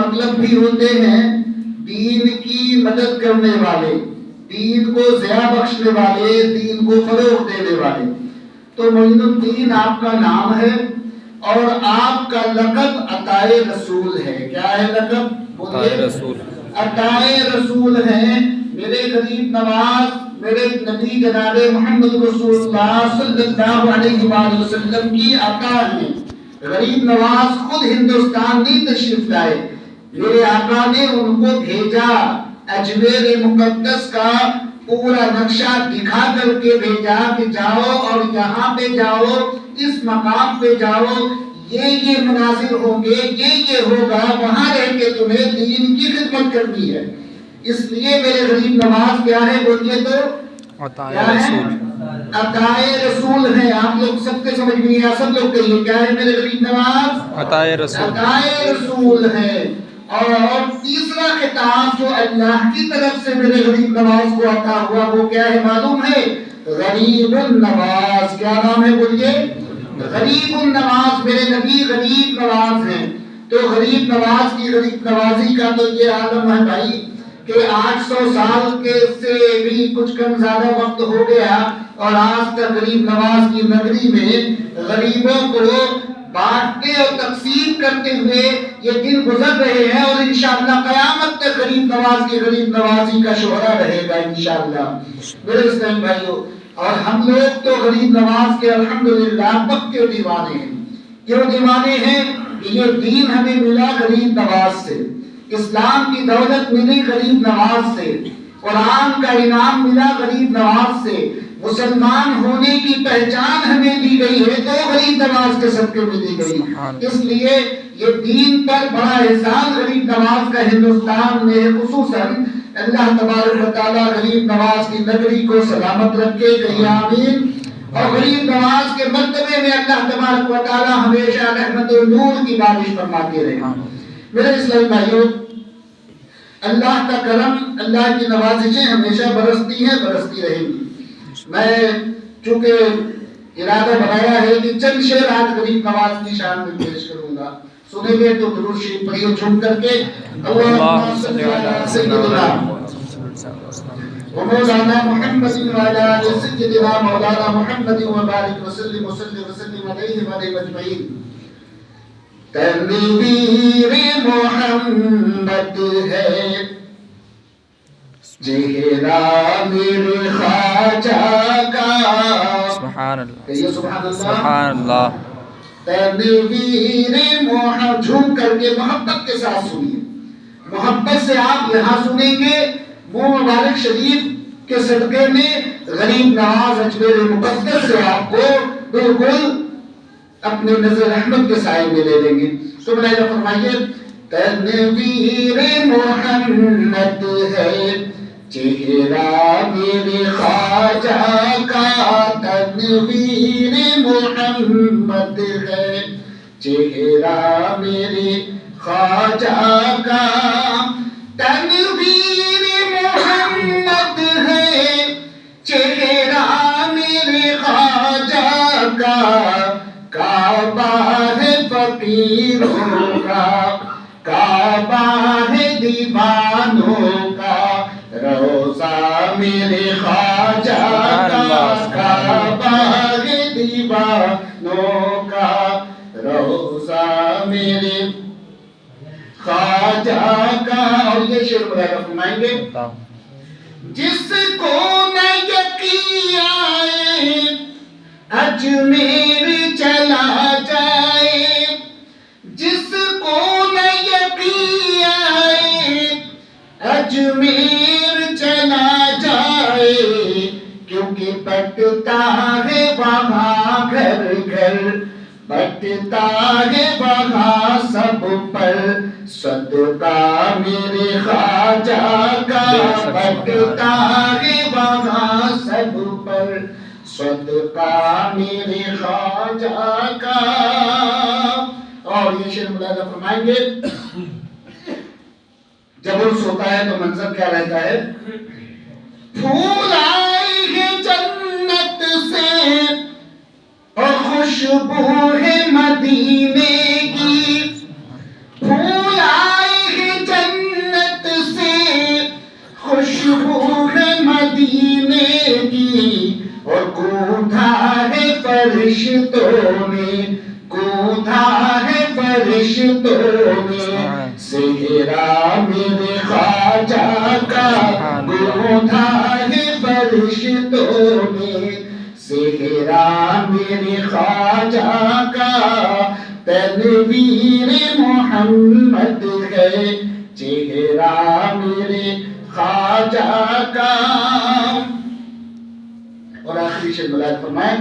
مطلب بھی ہوتے ہیں دین کی مدد کرنے والے، دین کو ضیاء بخشنے والے، دین کو فروغ دینے والے۔ تو معین الدین آپ کا نام ہے اور آپ کا لقب عطائے رسول ہے۔ کیا ہے لقب؟ عطائے رسول، عطائے رسول ہے۔ میرے غریب نواز میرے نبی جناب محمد رسول اللہ صلی اللہ علیہ وآلہ وسلم کی عطا ہے۔ غریب نواز خود ہندوستان نہیں تشریف لائے، میرے آقا نے ان کو بھیجا، اجمیر مقدس کا پورا نقشہ دکھا کر کے بھیجا کہ جاؤ اور یہاں پہ جاؤ، اس مقام پہ جاؤ، یہ مناظر ہوں گے، یہ ہوگا، وہاں رہ کے تمہیں دین کی خدمت کرنی ہے۔ اس لیے میرے غریب نواز کیا ہے بولیے تو؟ عطائے رسول، عطائے رسول ہے۔ آپ لوگ سب کے سمجھ میں آیا، سب لوگ کہیے کیا ہے میرے غریب نواز؟ عطائے رسول، عطائے رسول ہے۔ اور تیسرا خطاب جو اللہ کی طرف سے میرے غریب نواز کو عطا ہوا وہ کیا ہے معلوم ہے؟ غریب النواز۔ کیا نام ہے بولیے؟ غریب النواز۔ میرے نبی غریب نواز ہیں، تو غریب نواز کی غریب نوازی کا تو یہ عالم ہے بھائی کہ 800 سال کے سے بھی کچھ کم زیادہ وقت ہو گیا اور آج تک غریب نواز کی نگری میں غریبوں کو بانٹتے اور تقسیم کرتے ہوئے یہ دن گزر رہے ہیں، اور انشاءاللہ قیامت تک غریب نواز کی غریب نوازی کا شہرا رہے گا انشاءاللہ میرے اسلام بھائیوں۔ اور ہم لوگ تو غریب نواز کے الحمدللہ پکے دیوانے ہیں۔ کیوں دیوانے ہیں؟ یہ دین ہمیں ملا غریب نواز سے، اسلام کی دولت ملی غریب نواز سے، قرآن کا انعام ملا غریب نواز سے، مسلمان ہونے کی پہچان ہمیں دی گئی ہے تو غریب نواز کے صدقے میں دی گئی۔ اس لیے یہ دین پر بڑا احسان غریب نواز کا ہندوستان میں خصوصاً اللہ تبارک و تعالیٰ غریب نواز کی نگری کو سلامت رکھے، کہیں آمین۔ اور غریب نواز کے مرتبے میں اللہ تبارک و تعالیٰ ہمیشہ رحمت و نور کی بارش فرماتے رہے۔ میرے اسلامی بھائیوں، اللہ کا کرم، اللہ کی نوازشیں ہمیشہ برستی ہیں، برستی رہیں گی۔ میں چونکہ ارادہ بنایا ہے کہ چند شعر آج غریب نواز کی شان میں پیش کروں گا، سنیں گے تو درود شریف پڑھیے جھوم کر کے، اللہم صلی علی سیدنا ومولانا محمد وعلی آل سیدنا مولانا محمد وبارک وسلم وسلم علیہ وآلہ اجمعین۔ تنویر محمد ہے چہرہ میرے خواجہ کا، سبحان اللہ، کہیے سبحان اللہ، سبحان اللہ۔ تنویر محمد، جھوم کر کے محبت کے ساتھ سنیے، محبت سے آپ یہاں سنیں گے، وہ مبارک شریف کے صدقے میں غریب نواز اجمیر مقدس سے آپ کو بالکل اپنے نظر رحمت کے سائے میں لے لیں گے۔ سب نے فرمائیے، تنویر محمد ہے چہرہ میرے خواجہ کا، تنویر محمد ہے چہرہ میرے خواجہ کا، تنویر محمد ہے چہرہ میرے خواجہ کا، کعبہ ہے فقیروں کا، کعبہ ہے دیوانوں کا، روضہ میرے خواجہ کا، کعبہ ہے دیوانوں کا، روضہ میرے خواجہ کا۔ اور یہ شعر مراجعہ فرمائیں گے، جس کو نہ یقین آئے اجمیر چلا جائے، جس کو نہ یقین آئے اجمیر چلا جائے، کیونکہ بٹتا ہے وہاں گھر گھر، بٹتا ہے وہاں سب پر صدقہ میرے خواجہ کا، بٹتا ہے وہاں سب پر صدقہ میرے خواجہ کا۔ اور یہ شعر ملاحظہ فرمائیں گے، جب عرس ہوتا ہے تو منظر کیا رہتا ہے؟ پھول آئے ہیں جنت سے اور خوشبو ہے مدینے کی، پھول آئے ہیں کودا ہے فرشتوں نے، کودا ہے فرشتوں نے، صحرا میرے خواجہ کا کودا ہے فرشتوں نے، صحرا میرے خواجہ کا تنویر محمد ہے، چہرہ میرے خواجہ کا۔ اور آخری شعر ملائک فرمائیں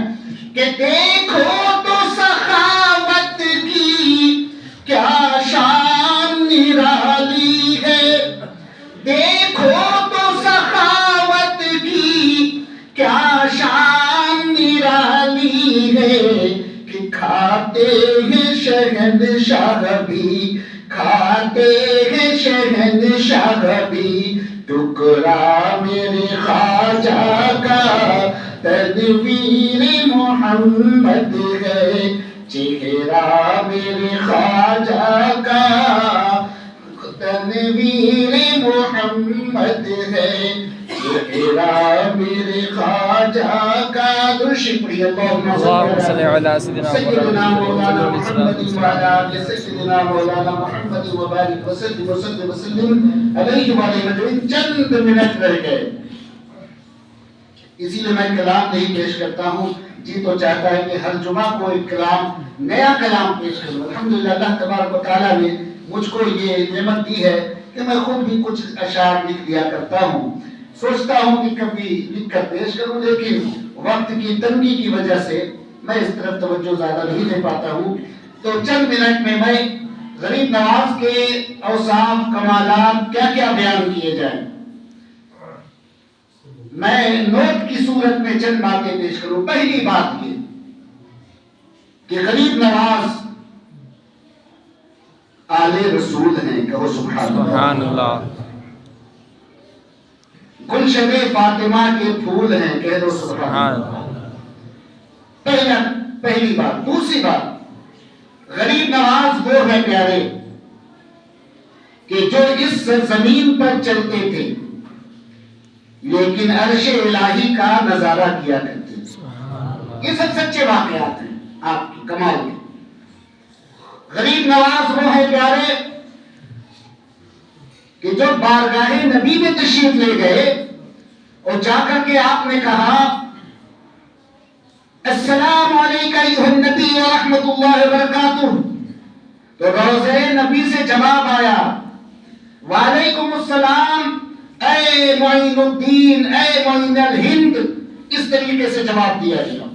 کہ دیکھو تو سخاوت کی کیا شان نرالی ہے، دیکھو تو سخاوت کی کیا شان نرالی ہے، کہ کھاتے ہیں شہنشاہ بھی، کھاتے ہیں شہنشاہ بھی، ٹکڑا میرے خواجہ کا تنویر محمد ہے، چہرہ میرے خواجہ کا تنویر محمد ہے، چہرہ میرے خواجہ کا۔ درشی پڑھی اللہم صلی علی سیدنا مولانا محمد وعلی آلِ سیدنا مولانا محمد وبارک وسلم وسلم وسلم علیہ وآلہ وسلم۔ چند منٹ رہ گئے، اسی لیے میں کلام نہیں پیش کرتا ہوں، جی تو چاہتا ہے کہ ہر جمعہ کو ایک کلام، نیا کلام پیش کروں۔ الحمدللہ اللہ تبارک و تعالیٰ نے مجھ کو یہ نعمت دی ہے کہ میں خود بھی کچھ اشعار لکھ دیا کرتا ہوں، سوچتا ہوں کہ کبھی لکھ کر پیش کروں، لیکن وقت کی تنگی کی وجہ سے میں اس طرف توجہ زیادہ نہیں دے پاتا ہوں۔ تو چند منٹ میں غریب نواز کے اوصاف، کمالات کیا کیا بیان کیے جائیں، میں نوٹ کی صورت میں چند باتیں پیش کروں۔ پہلی بات یہ کہ غریب نواز آل رسول ہیں، کہو سبحان اللہ۔ گلشن فاطمہ کے پھول ہیں، کہہ دو سبحان اللہ۔ پہلی بات۔ دوسری بات، غریب نواز وہ ہے پیارے کہ جو اس زمین پر چلتے تھے لیکن عرش الہی کا نظارہ کیا کرتے تھے۔ یہ سب سچے واقعات ہیں آپ کی کمال کے۔ غریب نواز وہ ہے پیارے کہ جو بارگاہ نبی میں تشریف لے گئے اور جا کر کے آپ نے کہا السلام علیکہ ایھا النبی ورحمۃ اللہ وبرکاتہ، تو روضہ نبی سے جواب آیا وعلیکم السلام اے معین الدین، اے معین الہند، اس طریقے سے جواب دیا گیا۔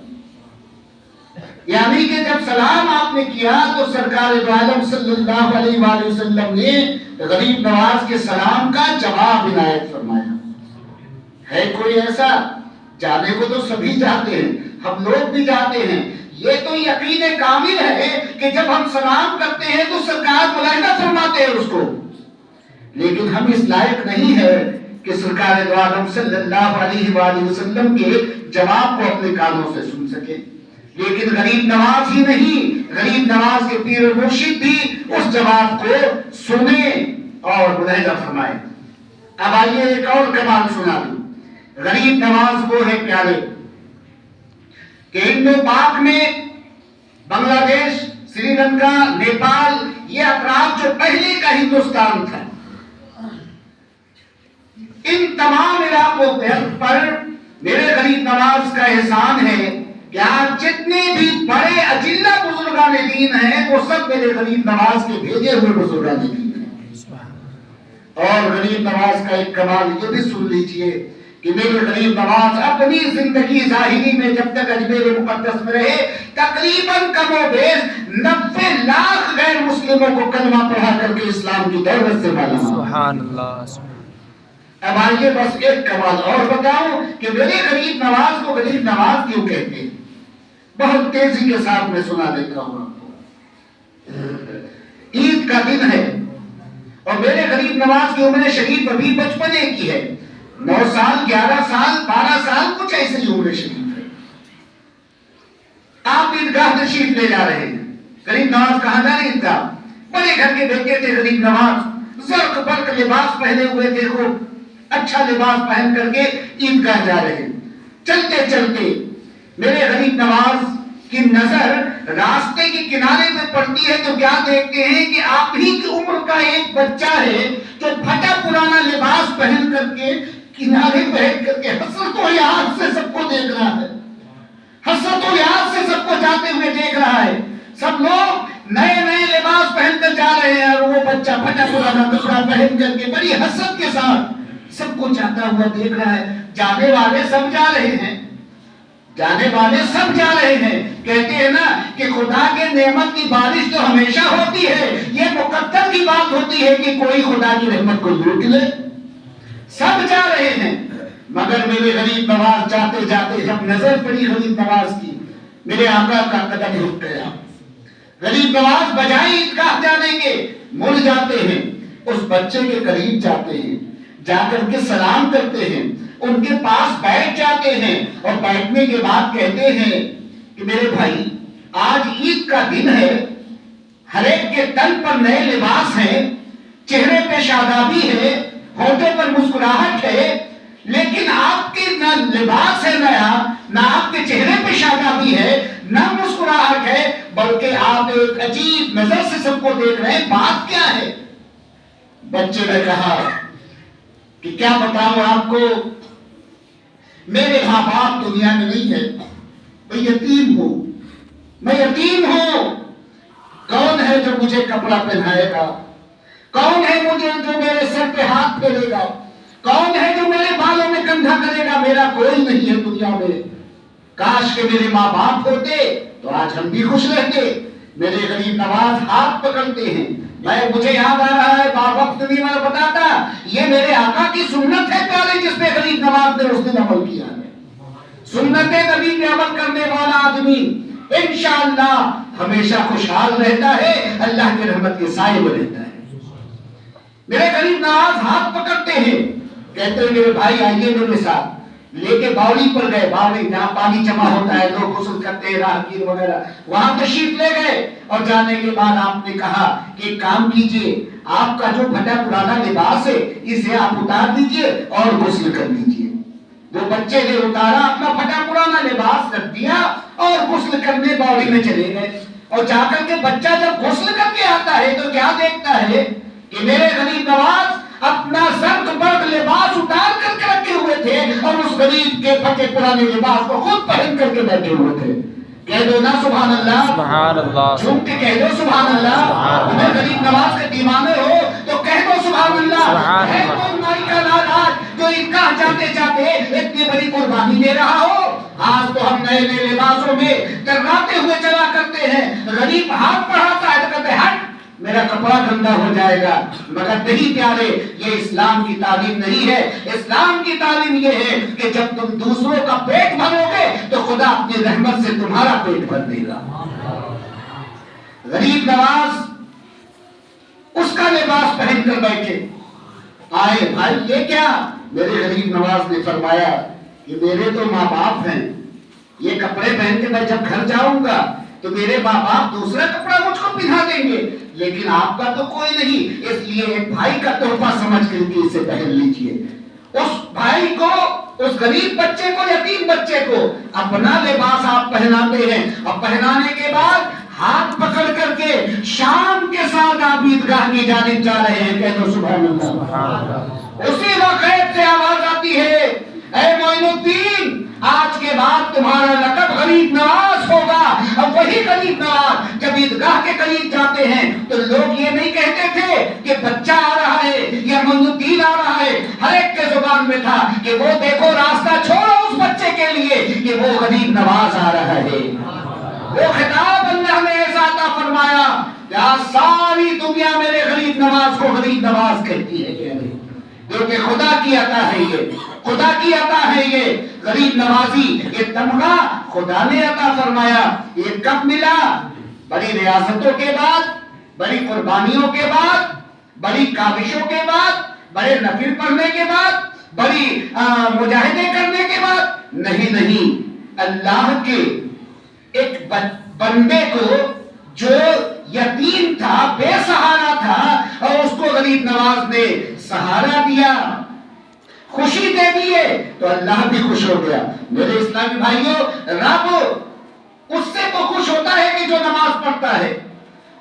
یعنی کہ جب سلام آپ نے کیا تو سرکار دو عالم صلی اللہ علیہ وآلہ وسلم نے غریب نواز کے سلام کا جواب عنایت فرمایا۔ ہے کوئی ایسا؟ جانے کو تو سبھی جاتے ہیں، ہم لوگ بھی جاتے ہیں، یہ تو یقین کامل ہے کہ جب ہم سلام کرتے ہیں تو سرکار ملاحظہ فرماتے ہیں اس کو، لیکن ہم اس لائق نہیں ہے کہ سرکار دو عالم صلی اللہ علیہ وآلہ وسلم کے جواب کو اپنے کانوں سے سن سکے۔ لیکن غریب نواز ہی نہیں، غریب نواز کے پیر و مرشد بھی اس جواب کو سنے اور ملاحظہ فرمائے۔ اب آئیے ایک اور کمال سنا دوں۔ غریب نواز وہ ہے پیارے کہ ہندو پاک میں بنگلہ دیش، سری لنکا، نیپال، یہ اطراف جو پہلے کا ہندوستان تھا، ان تمام علاقوں پر میرے غریب نواز کا احسان ہے کہ آج جتنے بھی بڑے اجلہ بزرگان دین ہیں وہ سب میرے غریب نواز کے بھیجے ہوئے بزرگان دین ہیں۔ اور غریب نواز کا ایک کمال یہ بھی سن لیجئے کہ میرے غریب نواز اپنی زندگی ظاہری میں جب تک اجمیر مقدس میں رہے تقریباً کم و بیش 90 لاکھ غیر مسلموں کو کلمہ پڑھا کر کے اسلام کی دعوت سے مالا۔ سبحان اللہ۔ اب آئیے بس ایک کمال اور بتاؤں کہ میرے غریب نواز کو غریب نواز کیوں کہتے ہیں، بہت تیزی کے ساتھ میں سنا دیتا ہوں آپ کو۔ عید کا دن ہے اور میرے غریب نواز کی عمر شریف ابھی 55 کی ہے، 9 سال، 11 سال، 12 سال، کچھ ایسے ہی عمر شریف ہے۔ آپ عیدگاہ تشریف لے جا رہے ہیں، غریب نواز کہاں جا رہے عیدگاہ؟ بڑے گھر کے بیٹے تھے غریب نواز، زرق برق لباس پہنے ہوئے تھے، خوب اچھا لباس پہن کر کے عیدگاہ جا رہے ہیں۔ چلتے چلتے میرے غریب نواز کی نظر راستے کے کنارے پہ پڑتی ہے تو کیا دیکھتے ہیں کہ آپ ہی کی عمر کا ایک بچہ ہے جو پھٹا پرانا لباس پہن کر کے کنارے بیٹھ کر کے حسرت و یاد سے سب کو دیکھ رہا ہے، حسرت و یاد سے سب کو جاتے ہوئے دیکھ رہا ہے۔ سب لوگ نئے نئے لباس پہن کر جا رہے ہیں اور وہ بچہ پھٹا پرانا کپڑا پہن کر کے بڑی حسرت کے ساتھ سب کو جاتا ہوا دیکھ رہا ہے۔ جانے والے سب جا رہے ہیں، جانے والے سب جا رہے ہیں۔ کہتے ہیں نا کہ خدا کے نعمت کی بارش تو ہمیشہ ہوتی ہے، یہ مقدر کی بات ہوتی ہے کہ کوئی خدا کی رحمت کو لوٹ لے۔ سب جا رہے ہیں مگر میرے غریب نواز جاتے جاتے جب نظر پڑی غریب نواز کی، میرے آقا کا قدم رک گیا۔ غریب نواز بجائے عیدگاہ جانے کے مڑ جاتے ہیں، اس بچے کے قریب جاتے ہیں، جا کر کے سلام کرتے ہیں، ان کے پاس بیٹھ جاتے ہیں اور بیٹھنے کے بعد کہتے ہیں کہ میرے بھائی آج عید کا دن ہے، ہر ایک کے تن پر نئے لباس ہیں، چہرے پہ شادابی ہے، ہونٹوں پر مسکراہٹ ہے، لیکن آپ کے نہ لباس ہے نیا، نہ آپ کے چہرے پہ شادابی ہے، نہ مسکراہٹ ہے، بلکہ آپ ایک عجیب نظر سے سب کو دیکھ رہے ہیں، بات کیا ہے؟ بچے نے کہا کہ کیا بتاؤں آپ کو، میرے ماں باپ دنیا میں نہیں ہے، میں یتیم ہوں، میں یتیم ہوں۔ کون ہے جو مجھے کپڑا پہنائے گا؟ کون ہے مجھے جو میرے سر پہ ہاتھ پھیرے گا؟ کون ہے جو میرے بالوں میں کندھا کرے گا؟ میرا کوئی نہیں ہے دنیا میں۔ کاش کہ میرے ماں باپ ہوتے تو آج ہم بھی خوش رہتے۔ میرے غریب نواز ہاتھ پکڑتے ہیں، مجھے یاد آ رہا ہے وقت نہیں میں بتاتا، یہ میرے آقا کی سنت ہے پیارے، جس پہ غریب نواز نے اس دن عمل کیا ہے۔ سنت نبی پہ عمل کرنے والا آدمی انشاءاللہ ہمیشہ خوشحال رہتا ہے، اللہ کی رحمت کے سائے میں رہتا ہے۔ میرے غریب نواز ہاتھ پکڑتے ہیں، کہتے ہیں میرے بھائی آئیے میرے ساتھ، لے کے باوڑی پر گئے، باوڑی جہاں پانی جمع ہوتا ہے، لوگ غسل کرتے ہیں، راہگیر وغیرہ، وہاں تشریف لے گئے اور جانے کے بعد آپ نے کہا کہ ایک کام کیجئے، آپ کا جو پھٹا پرانا لباس ہے اسے آپ اتار دیجئے اور غسل کر لیجئے۔ وہ بچے نے اتارا اپنا پھٹا پرانا لباس رکھ دیا اور غسل کرنے باوڑی میں چلے گئے، اور جا کر کے بچہ جب غسل کر کے آتا ہے تو کیا دیکھتا ہے کہ میرے غریب نواز اپنا زرق برق لباس اتار کر کے رکھے ہوئے تھے اور اس غریب کے پھٹے پرانے لباس کو خود پہن کر کے بیٹھے ہوئے تھے۔ کہہ دو نا سبحان اللہ، سبحان اللہ، جھوم کے کہہ دو سبحان اللہ۔ تمہیں غریب نواز کے دیوانے ہو تو کہہ دو سبحان اللہ۔ ہے کون مائی کا لال آج جو عیدگاہ جاتے جاتے اتنی بڑی قربانی دے رہا ہو؟ آج تو ہم نئے نئے لباسوں میں ٹرکاتے ہوئے چلا کرتے ہیں، غریب ہاتھ بڑھاتا ہے تو کہتے ہیں ہٹ میرا کپڑا گندا ہو جائے گا۔ مگر نہیں پیارے، یہ اسلام کی تعلیم نہیں ہے۔ اسلام کی تعلیم یہ ہے کہ جب تم دوسروں کا پیٹ بھرو گے تو خدا اپنی رحمت سے تمہارا پیٹ بھر دے گا۔ غریب نواز اس کا لباس پہن کر بیٹھے، آئے بھائی یہ کیا؟ میرے غریب نواز نے فرمایا کہ میرے تو ماں باپ ہیں، یہ کپڑے پہن کے میں جب گھر جاؤں گا تو میرے ماں باپ دوسرا کپڑا مجھ کو پہنا دیں گے، لیکن آپ کا تو کوئی نہیں، اس لیے ایک بھائی کا تحفہ سمجھ کر کے اسے پہن لیجئے۔ اس بھائی کو، اس غریب بچے کو، یتیم بچے کو اپنا لباس آپ پہناتے ہیں، اور پہنانے کے بعد ہاتھ پکڑ کر کے شام کے ساتھ آپ عیدگاہ کی جانب جا رہے ہیں۔ کہہ دو سبحان اللہ۔ اسی وقت سے آواز آتی ہے اے معین الدین، آج کے بعد تمہارا لقب غریب نواز ہوگا۔ اب وہی غریب نواز جب عیدگاہ کے قریب جاتے ہیں تو لوگ یہ نہیں کہتے تھے کہ بچہ آ رہا ہے یا معین الدین آ رہا ہے، ہر ایک کے زبان میں تھا کہ وہ دیکھو راستہ چھوڑو اس بچے کے لیے کہ وہ غریب نواز آ رہا ہے۔ وہ خطاب اللہ نے ایسا عطا فرمایا کہ ساری دنیا میرے غریب نواز کو غریب نواز کہتی ہے، کیونکہ خدا کی عطا ہے، یہ خدا کی عطا ہے، یہ غریب نوازی، یہ تمغہ خدا نے عطا فرمایا۔ یہ کب ملا؟ بڑی ریاستوں کے بعد، بڑی قربانیوں کے بعد، بڑی کاوشوں کے بعد، بڑے نفل پڑھنے کے بعد، بڑی مجاہدے کرنے کے بعد نہیں، اللہ کے ایک بندے کو جو یتیم تھا، بے سہارا تھا، اور اس کو غریب نواز نے سہارا دیا۔ خوشی دے دیے تو اللہ بھی خوش ہو گیا۔ میرے اسلامی بھائیوں، رب اس سے تو خوش ہوتا ہے کہ جو نماز پڑھتا ہے،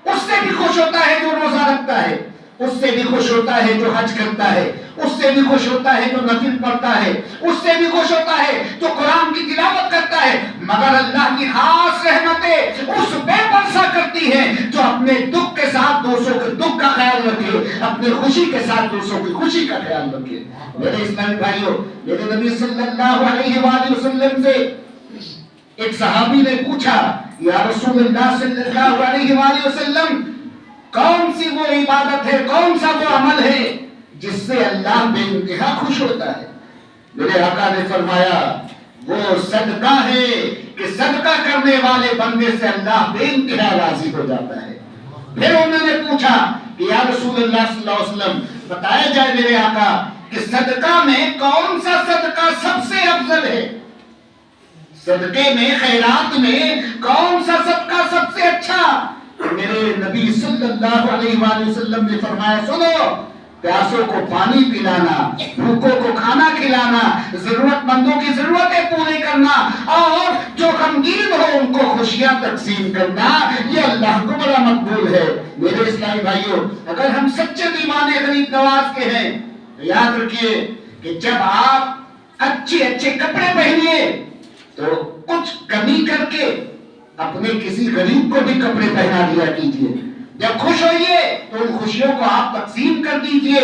اس سے بھی خوش ہوتا ہے جو روزہ رکھتا ہے، اس سے بھی خوش ہوتا ہے جو حج کرتا ہے، اس سے بھی خوش ہوتا ہے جو نفل پڑھتا ہے، اس سے بھی خوش ہوتا ہے جو قرآن کی تلاوت کرتا ہے، مگر اللہ کی خاص رحمتیں اس بے پرسا کرتی ہیں جو اپنے دکھ کے ساتھ دوسروں کے دکھ کا خیال رکھے، اپنے خوشی کے ساتھ دوسروں کی خوشی کا خیال رکھے۔ میرے اسلامی بھائیوں، میرے نبی صلی اللہ علیہ وآلہ وسلم سے ایک صحابی نے پوچھا، یا رسول اللہ صلی اللہ علیہ وآلہ وسلم، کون سی وہ عبادت ہے، کون سا وہ عمل ہے جس سے اللہ بے انتہا خوش ہوتا ہے؟ میرے آقا نے فرمایا، وہ صدقہ ہے کہ صدقہ کرنے والے بندے سے اللہ بے انتہا راضی ہو جاتا ہے۔ پھر انہوں نے پوچھا کہ یا رسول اللہ صلی اللہ علیہ وسلم، بتایا جائے میرے آقا کہ صدقہ میں کون سا صدقہ سب سے افضل ہے؟ صدقے میں، خیرات میں کون سا صدقہ سب سے اچھا؟ میرے نبی صلی اللہ علیہ وآلہ وسلم نے فرمایا، سنو، پیاسوں کو پانی پلانا، بھوکوں کو کھانا کھلانا، ضرورت مندوں کی ضرورتیں پوری کرنا، اور جو غمگین ہو ان کو خوشیاں تقسیم کرنا، یہ اللہ کو بڑا مقبول ہے۔ میرے اسلامی بھائیوں، اگر ہم سچے دیوانے غریب نواز کے ہیں تو یاد رکھیے کہ جب آپ اچھے کپڑے پہنیے تو کچھ کمی کر کے اپنے کسی غریب کو بھی کپڑے پہنا دیا کیجئے۔ جب خوش ہوئیے تو ان خوشیوں کو آپ تقسیم کر دیجئے۔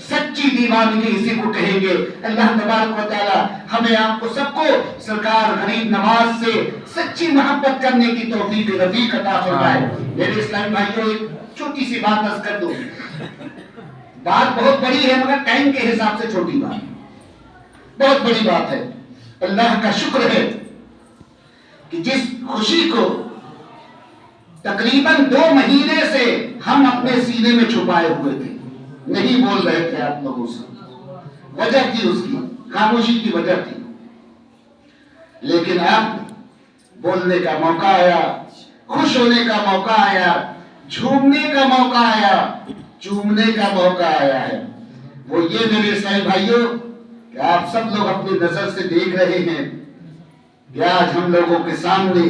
سچی دیوانگی اسی کو کہیں گے۔ اللہ تبارک و تعالی ہمیں آپ کو سب کو سرکار غریب نواز سے سچی محبت کرنے کی توفیق رفیق عطا فرمائے۔ میرے اسلامی بھائیوں، ایک چھوٹی سی بات عرض کر دوں، بات بہت بڑی ہے مگر ٹائم کے حساب سے چھوٹی بات، بہت بڑی بات ہے۔ اللہ کا شکر ہے کہ جس خوشی کو تقریباً 2 مہینے سے ہم اپنے سینے میں چھپائے ہوئے تھے، نہیں بول رہے تھے آپ لوگوں سے، وجہ تھی اس کی، خاموشی کی وجہ تھی، لیکن اب بولنے کا موقع آیا، خوش ہونے کا موقع آیا، جھومنے کا موقع آیا، چومنے کا موقع آیا ہے۔ وہ یہ میرے اسلامی بھائیوں کہ آپ سب لوگ اپنی نظر سے دیکھ رہے ہیں کہ آج ہم لوگوں کے سامنے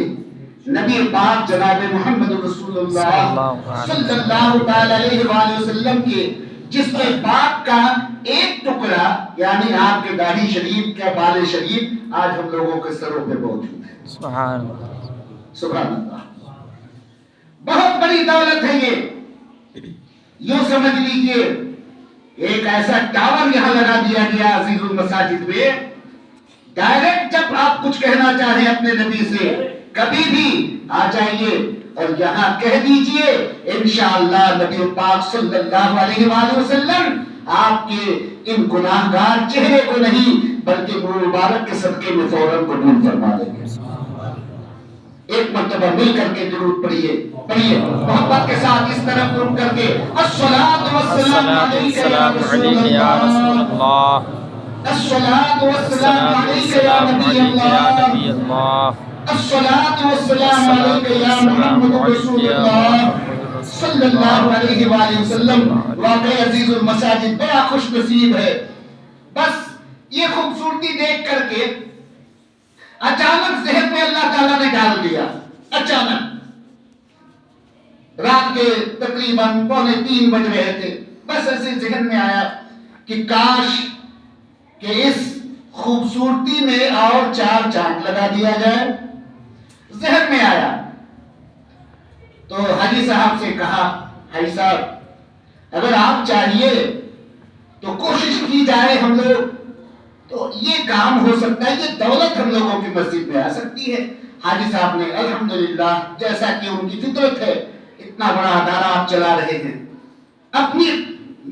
نبی پاک جناب محمد رسول اللہ صلی اللہ علیہ وآلہ وسلم کے جسم پاک کا ایک ٹکڑا، یعنی آپ کے داڑھی شریف کا بال شریف آج ہم لوگوں کے سروں پہ موجود ہے۔ سبحان اللہ، سبحان اللہ، بہت بڑی دولت ہے یہ۔ یوں سمجھ لیجئے ایک ایسا ٹاور یہاں لگا دیا گیا عزیز المساجد میں، ڈائریکٹ جب آپ کچھ کہنا چاہیں اپنے نبی سے کبھی بھی آ جائیے اور یہاں کہہ دیجئے، انشاءاللہ نبی پاک صلی اللہ علیہ وآلہ وسلم آپ کے ان گناہگار چہرے کو نہیں بلکہ منہ مبارک کے صدقے میں فوراً قبول فرما دیں گے۔ ایک مرتبہ مل کر کے درود پڑھیے، پڑھیے محبت کے ساتھ اس طرف رک کر کے، الصلاۃ والسلام علیک یا رسول اللہ، الصلاۃ والسلام علیک یا نبی اللہ، الصلاۃ والسلام علیک یا محمد رسول اللہ صلی اللہ علیہ وآلہ وسلم۔ واقعی عزیز المساجد بڑا خوش نصیب ہے، بس یہ خوبصورتی دیکھ کر کے اچانک ذہن میں اللہ تعالیٰ نے ڈال دیا، اچانک رات کے تقریباً 2:45 بج رہے تھے، بس ایسے ذہن میں آیا کہ کاش کہ اس خوبصورتی میں اور 4 چاند لگا دیا جائے۔ ذہن میں آیا تو حاجی صاحب سے کہا، حاجی صاحب اگر آپ چاہیے تو کوشش کی جائے، ہم لوگ تو یہ کام ہو سکتا ہے، یہ دولت ہم لوگوں کی مسجد میں آ سکتی ہے۔ حاجی صاحب نے الحمدللہ، جیسا کہ ان کی فطرت ہے، اتنا بڑا ادارہ آپ چلا رہے ہیں اپنی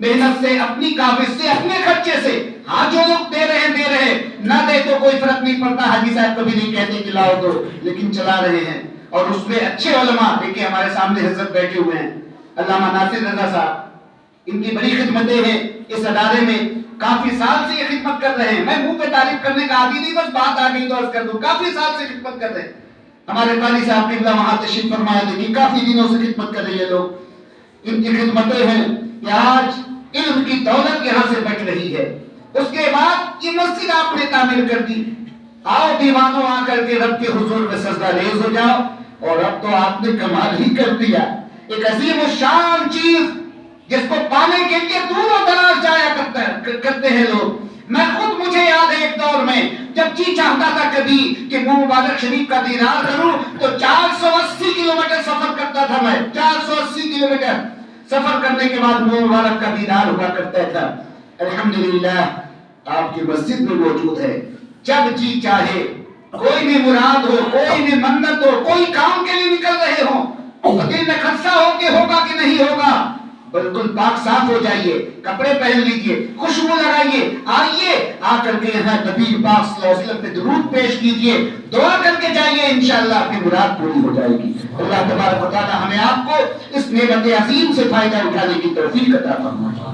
محنت سے، اپنی کاوش سے، اپنے خرچے سے، ہاں جو لوگ دے رہے نہ دے تو کوئی فرق نہیں پڑتا، حاجی صاحب کبھی نہیں کہتے کہ لاؤ دو، لیکن چلا رہے ہیں۔ اور اس میں اچھے علماء، دیکھیں ہمارے سامنے حضرت بیٹھے ہوئے ہیں، علامہ ناصر رضا صاحب، ان کی بڑی خدمتیں ہیں اس ادارے میں، کافی سال سے یہ خدمت کر رہے ہیں۔ میں منہ پہ تعریف کرنے کا عادی نہیں، بس بات آ گئی تو عرض کر دوں، کافی سال سے خدمت کر رہے ہیں۔ ہمارے قاضی صاحب قبلہ وہاں تشریف فرمایا تھے کہ کافی دنوں سے خدمت کر رہے ہیں لوگ، ان کی خدمتیں ہیں کہ آج علم کی دولت یہاں سے بٹ رہی ہے۔ اس کے بعد یہ مسجد آپ نے تعمیر کر دی، آؤ دیوانوں آ کر کے رب کے حضور میں سجدہ ریز ہو جاؤ، اور اب تو آپ نے کمال ہی کر دیا۔ ایک عظیم الشان چیز جس کو پانے کے لیے دور و دراز جایا کرتے ہیں لوگ۔ میں خود مجھے یاد ہے ایک دور میں جب جی چاہتا تھا کبھی کہ منہ مبارک شریف کا دیدار کروں تو 480 کلومیٹر سفر کرتا تھا میں، 480 کلومیٹر سفر کرنے کے بعد منہ مبارک کا دیدار ہوا کرتا تھا۔ الحمدللہ آپ کی مسجد میں موجود ہے، جب جی چاہے کوئی بھی مراد ہو، کوئی بھی منت ہو، کوئی کام کے لیے نکل رہے ہوں، دل میں خدشہ ہو کہ ہوگا کہ نہیں ہوگا، بالکل پاک صاف ہو جائیے، کپڑے پہن لیجئے، خوشبو لگائیے، آئیے آ کر کے یہاں نبی پاک صلی اللہ علیہ وسلم پہ درود پیش کیجئے، دعا کر کے جائیے، انشاءاللہ آپ کی مراد پوری ہو جائے گی۔ اللہ تبارک و تعالی ہمیں آپ کو اس نعمت عظیم سے فائدہ اٹھانے کی توفیق عطا فرمائے۔